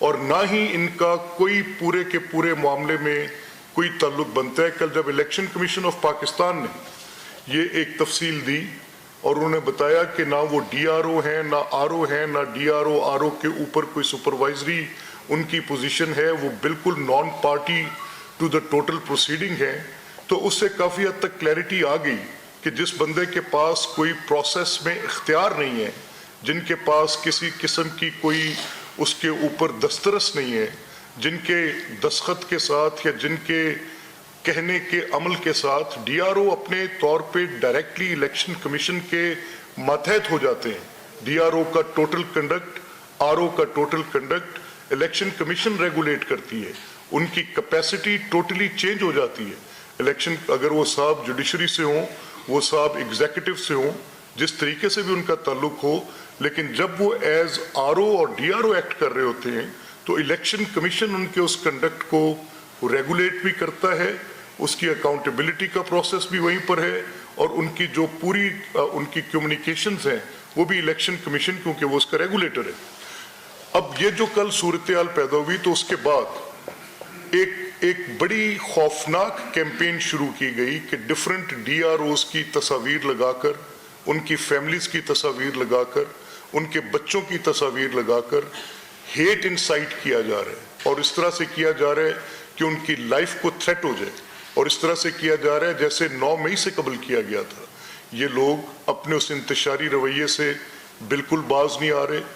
اور نہ ہی ان کا کوئی پورے کے پورے معاملے میں کوئی تعلق بنتا ہے۔ کل جب الیکشن کمیشن آف پاکستان نے یہ ایک تفصیل دی اور انہوں نے بتایا کہ نہ وہ ڈی آر او ہیں، نہ آر او ہیں، نہ ڈی آر او کے اوپر کوئی سپروائزری ان کی پوزیشن ہے، وہ بالکل non party to the total proceeding ہے، تو اس سے کافی حد تک کلیئرٹی آ گئی کہ جس بندے کے پاس کوئی پروسیس میں اختیار نہیں ہے، جن کے پاس کسی قسم کی کوئی اس کے اوپر دسترس نہیں ہے، جن کے دستخط کے ساتھ یا جن کے کہنے کے عمل کے ساتھ ڈی آر او اپنے طور پہ ڈائریکٹلی الیکشن کمیشن کے ماتحت ہو جاتے ہیں۔ ڈی آر او کا ٹوٹل کنڈکٹ، آر او کا total conduct election commission regulate کرتی ہے، ان کی کیپیسٹی ٹوٹلی چینج ہو جاتی ہے۔ الیکشن اگر وہ صاحب جوڈیشری سے ہوں، وہ صاحب ایگزیکٹو سے ہوں، جس طریقے سے بھی ان کا تعلق ہو، لیکن جب وہ ایز آر او اور ڈی آر او ایکٹ کر رہے ہوتے ہیں تو الیکشن کمیشن ان کے اس کنڈکٹ کو ریگولیٹ بھی کرتا ہے، اس کی اکاؤنٹیبلٹی کا پروسیس بھی وہیں پر ہے، اور ان کی جو پوری ان کی کمیونیکیشنز ہیں وہ بھی الیکشن کمیشن، کیونکہ وہ اس کا ریگولیٹر ہے۔ اب یہ جو کل صورتحال پیدا ہوئی تو اس کے بعد ایک بڑی خوفناک کیمپین شروع کی گئی کہ ڈیفرنٹ ڈی آر اوز کی تصاویر لگا کر، ان کی فیملیز کی تصاویر لگا کر، ان کے بچوں کی تصاویر لگا کر ہیٹ انسائٹ کیا جا رہا ہے، اور اس طرح سے کیا جا رہا ہے کہ ان کی لائف کو تھریٹ ہو جائے، اور اس طرح سے کیا جا رہا ہے جیسے 9 مئی سے قبل کیا گیا تھا۔ یہ لوگ اپنے اس انتشاری رویے سے بالکل باز نہیں آ رہے،